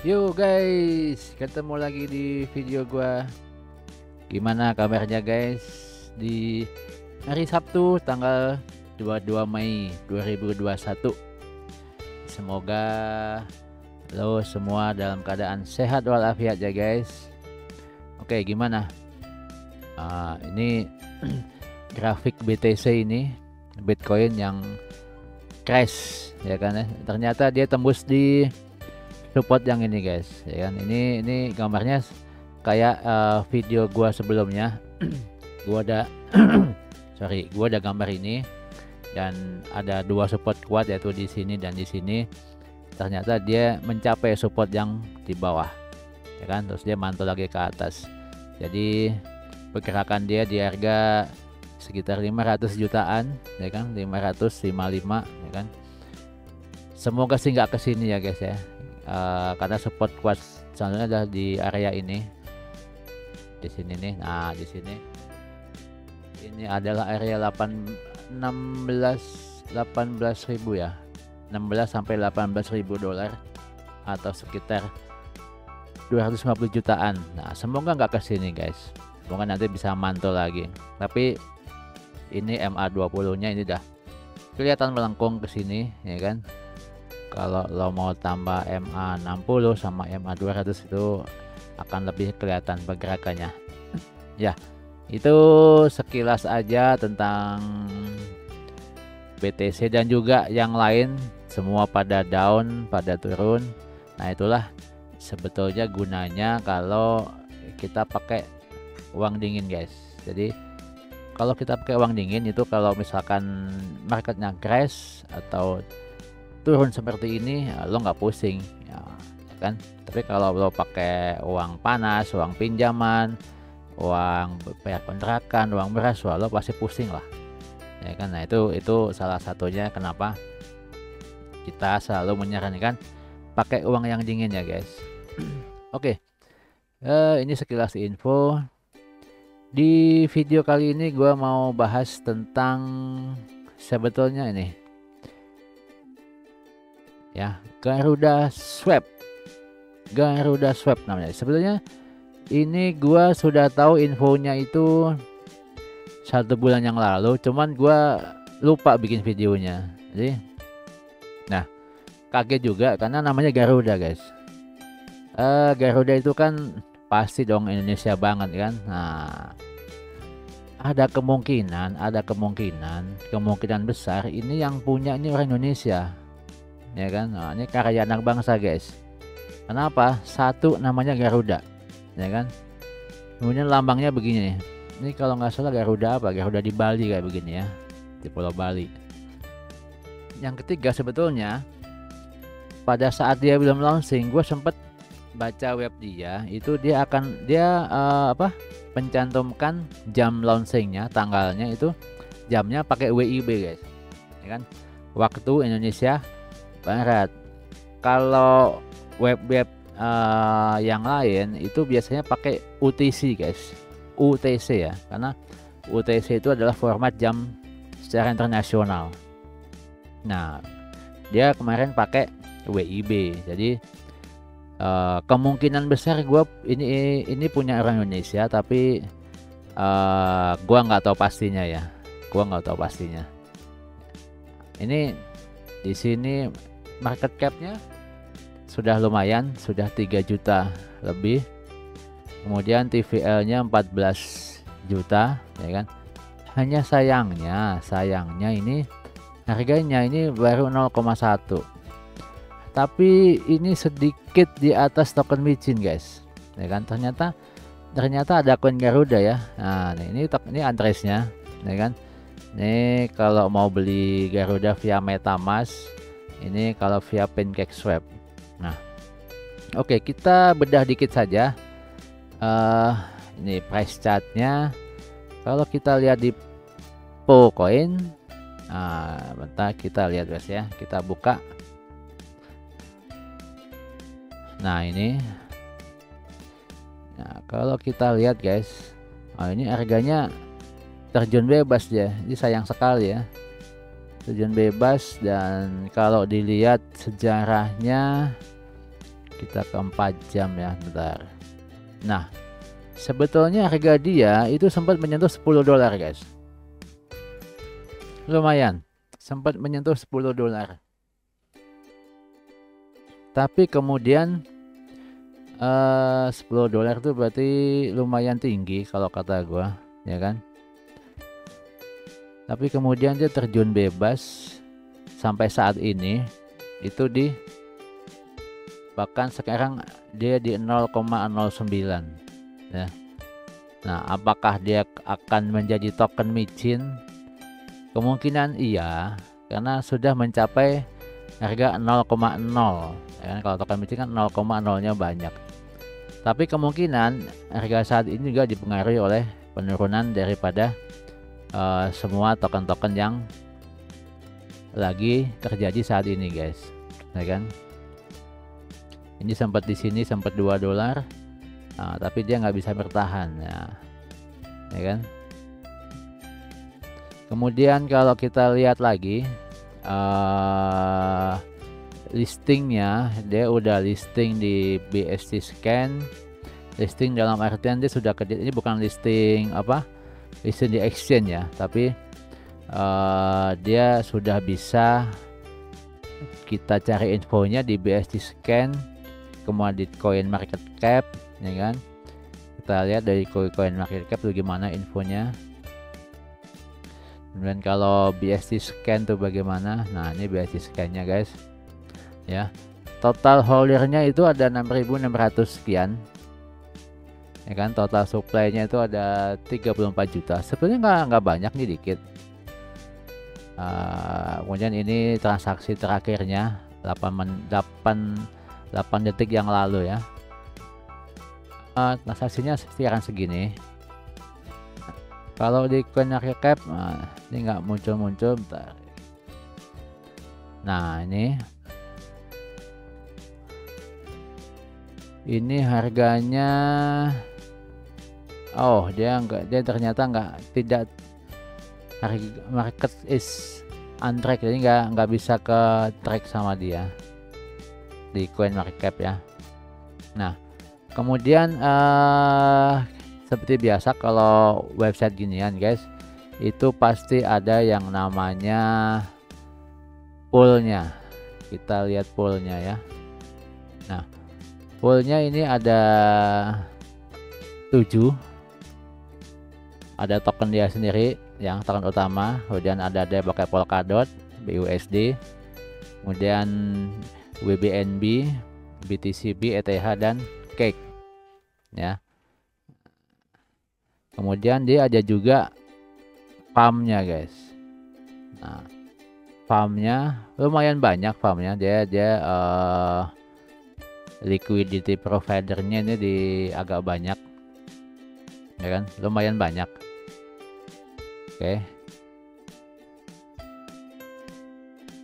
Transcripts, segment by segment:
Yo guys, ketemu lagi di video gua. Gimana kabarnya guys? Di hari Sabtu tanggal 22 Mei 2021. Semoga lo semua dalam keadaan sehat walafiat ya guys. Oke, gimana? Ini grafik BTC ini, Bitcoin yang crash ya kan ya. Ternyata dia tembus di support yang ini guys ya kan. Ini gambarnya kayak video gua sebelumnya. Gua ada gua ada gambar ini dan ada dua support kuat yaitu di sini dan di sini. Ternyata dia mencapai support yang di bawah ya kan, terus dia mantul lagi ke atas. Jadi pergerakan dia di harga sekitar 500 jutaan ya kan, 555 ya kan. Semoga sih nggak kesini ya guys ya. Karena support kuat selanjutnya adalah di area ini, di sini nih. Nah di sini ini adalah area 18.000 ya, 16 sampai 18.000 dolar atau sekitar 250 jutaan. Nah semoga nggak kesini guys, semoga nanti bisa mantul lagi. Tapi ini MA20 nya ini dah kelihatan melengkung ke sini ya kan. Kalau lo mau tambah MA60 sama MA200 itu akan lebih kelihatan pergerakannya. Ya, itu sekilas aja tentang BTC dan juga yang lain. Semua pada down, pada turun. Nah, itulah sebetulnya gunanya kalau kita pakai uang dingin, guys. Jadi, kalau kita pakai uang dingin itu kalau misalkan marketnya crash atau turun seperti ini, lo nggak pusing ya kan. Tapi kalau lo pakai uang panas, uang pinjaman, uang bayar kontrakan, uang beras, lo pasti pusing lah ya kan. Nah itu salah satunya kenapa kita selalu menyarankan pakai uang yang dingin ya guys. Oke, ini sekilas info. Di video kali ini gua mau bahas tentang sebetulnya ini ya, Garuda Swap namanya. Sebetulnya ini gua sudah tahu infonya itu 1 bulan yang lalu, cuman gua lupa bikin videonya. Jadi nah kaget juga karena namanya Garuda guys. Garuda itu kan pasti dong Indonesia banget kan. Nah ada kemungkinan besar ini yang punya ini orang Indonesia ya kan. Nah, ini karya anak bangsa guys. Kenapa? Satu, namanya Garuda ya kan. Kemudian lambangnya begini nih. Ini kalau nggak salah Garuda apa? Garuda di Bali kayak begini ya, di Pulau Bali. Yang ketiga, sebetulnya pada saat dia belum launching, gue sempet baca web dia. Itu dia akan mencantumkan jam launchingnya, tanggalnya itu jamnya pakai WIB guys ya kan, waktu Indonesia Barat. Kalau web-web yang lain itu biasanya pakai UTC guys, UTC ya, karena UTC itu adalah format jam secara internasional. Nah dia kemarin pakai WIB, jadi kemungkinan besar ini punya orang Indonesia, tapi gua nggak tahu pastinya ya, Ini di sini market capnya sudah lumayan, sudah 3 juta lebih. Kemudian TVL-nya 14 juta ya kan. Hanya sayangnya ini harganya ini baru 0,1. Tapi ini sedikit di atas token micin guys ya kan. Ternyata ada koin Garuda ya. Nah ini addressnya ya kan. Ini kalau mau beli Garuda via MetaMask, ini kalau via PancakeSwap. Nah oke, kita bedah dikit saja. Ini price chartnya. Kalau kita lihat di Pocoin, bentar kita lihat guys ya, kita buka. Nah ini, nah kalau kita lihat guys, ini harganya terjun bebas ya. Ini sayang sekali ya, terjun bebas. Dan kalau dilihat sejarahnya kita ke 4 jam ya, bentar. Nah, sebetulnya harga dia itu sempat menyentuh $10 guys. Lumayan, sempat menyentuh $10. Tapi kemudian $10 itu berarti lumayan tinggi kalau kata gua, ya kan. Tapi kemudian dia terjun bebas sampai saat ini itu di, bahkan sekarang dia di 0,09 ya. Nah, apakah dia akan menjadi token micin? Kemungkinan iya, karena sudah mencapai harga 0,0 ya. Kalau token micin kan 0,0-nya banyak. Tapi kemungkinan harga saat ini juga dipengaruhi oleh penurunan daripada semua token-token yang lagi terjadi saat ini guys, ya kan. Ini sempat di sini sempat $2, tapi dia nggak bisa bertahan ya kan. Kemudian kalau kita lihat lagi listingnya, dia udah listing di BST Scan. Listing dalam artian dia sudah kerja, ini bukan listing listing di exchange ya, tapi dia sudah bisa kita cari infonya di BST Scan, kemudian di Coin Market Cap, ya kan. Kita lihat dari Coin Market Cap tuh gimana infonya. Kemudian kalau BST Scan tuh bagaimana? Nah, ini BST Scan-nya guys. Ya. Total holdernya itu ada 6.600 sekian. Ya kan, total supply-nya itu ada 34 juta. Sebenarnya nggak banyak nih, dikit. Kemudian ini transaksi terakhirnya 8 detik yang lalu ya. Transaksinya sekian segini. Kalau di Coin Market Cap, ini nggak muncul-muncul, bentar. Nah, ini harganya, oh dia ternyata tidak, harga market is untracked, jadi nggak bisa ke track sama dia di Coin Market Cap ya. Nah, kemudian seperti biasa kalau website ginian guys, itu pasti ada yang namanya poolnya. Kita lihat poolnya ya. Nah, poolnya ini ada 7. Ada token dia sendiri yang token utama, kemudian ada dia pakai Polkadot, BUSD, kemudian WBNB, BTCB, ETH dan Cake ya. Kemudian dia ada juga farmnya guys. Nah, farmnya lumayan banyak, farmnya dia liquidity providernya ini agak banyak, ya kan, lumayan banyak. Oke.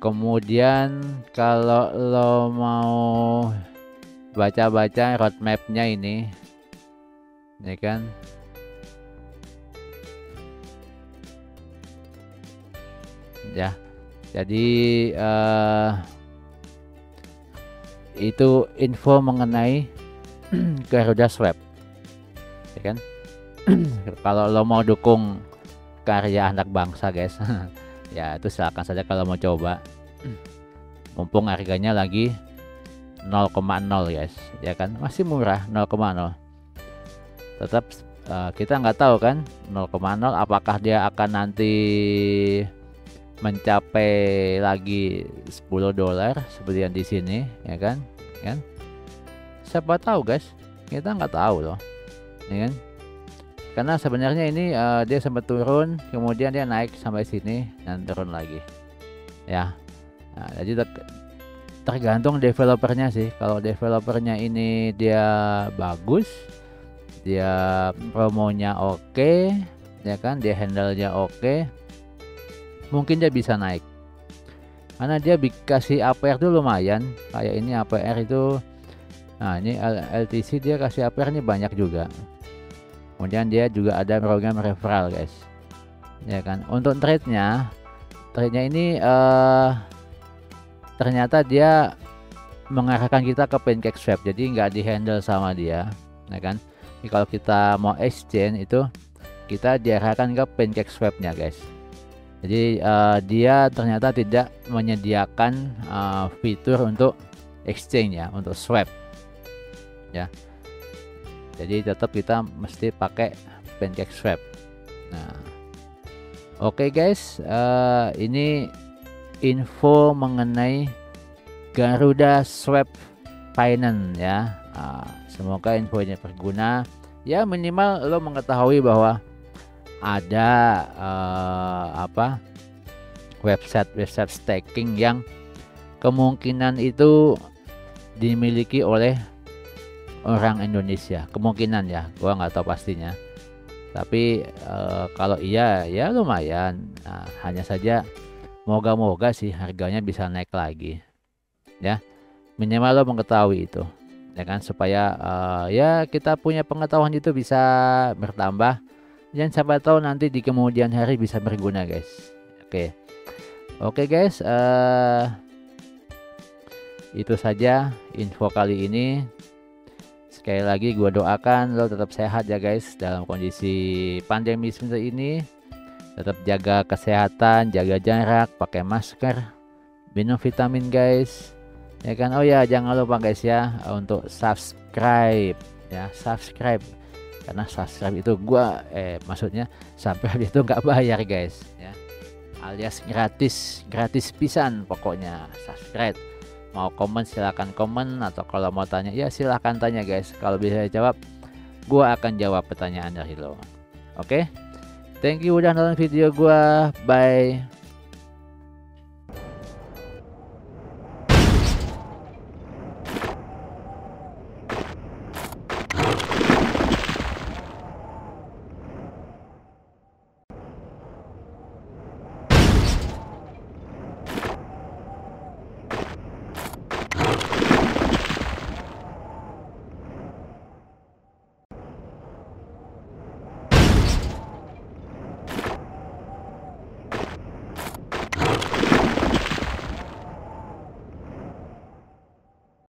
Kemudian kalau lo mau baca-baca roadmapnya ini, ya kan, ya, jadi itu info mengenai Garuda Swap, ya kan. Kalau lo mau dukung karya anak bangsa guys, ya itu silakan saja kalau mau coba, mumpung harganya lagi 0,0 guys, ya kan, masih murah 0,0. Tetap kita nggak tahu kan 0,0 apakah dia akan nanti mencapai lagi $10 seperti yang di sini, ya kan, siapa tahu guys, kita nggak tahu loh, ya kan. Karena sebenarnya ini dia sempat turun, kemudian dia naik sampai sini dan turun lagi ya. Nah, jadi tergantung developernya sih. Kalau developernya ini dia bagus, dia promonya oke, ya kan, dia handle-nya oke, mungkin dia bisa naik. Karena dia kasih APR tuh lumayan, kayak ini APR itu, nah ini LTC dia kasih APR ini banyak juga. Kemudian dia juga ada program referral guys, ya kan. Untuk trade-nya ini ternyata dia mengarahkan kita ke PancakeSwap, jadi nggak dihandle sama dia, ya kan. Jadi kalau kita mau exchange itu kita diarahkan ke PancakeSwap-nya guys. Jadi dia ternyata tidak menyediakan fitur untuk exchange ya, untuk swap ya. Jadi tetap kita mesti pakai PancakeSwap. Nah, oke guys, ini info mengenai Garuda Swap Finance ya. Semoga infonya berguna ya, minimal lo mengetahui bahwa ada website staking yang kemungkinan itu dimiliki oleh orang Indonesia, kemungkinan ya, gua nggak tahu pastinya, tapi kalau iya ya lumayan. Nah, hanya saja moga-moga sih harganya bisa naik lagi ya, minimal lo mengetahui itu ya kan, supaya ya kita punya pengetahuan itu bisa bertambah dan siapa tahu nanti di kemudian hari bisa berguna guys. Oke guys, itu saja info kali ini. Sekali lagi gue doakan lo tetap sehat ya guys dalam kondisi pandemi seperti ini. Tetap jaga kesehatan, jaga jarak, pakai masker, minum vitamin guys ya kan. Oh ya, jangan lupa guys ya untuk subscribe ya, subscribe, karena subscribe itu gua maksudnya subscribe itu nggak bayar guys ya, alias gratis pisan pokoknya subscribe. Mau komen silahkan komen, atau kalau mau tanya ya silahkan tanya guys, kalau bisa jawab gua akan jawab pertanyaan dari lo. Oke, thank you udah nonton video gua, bye.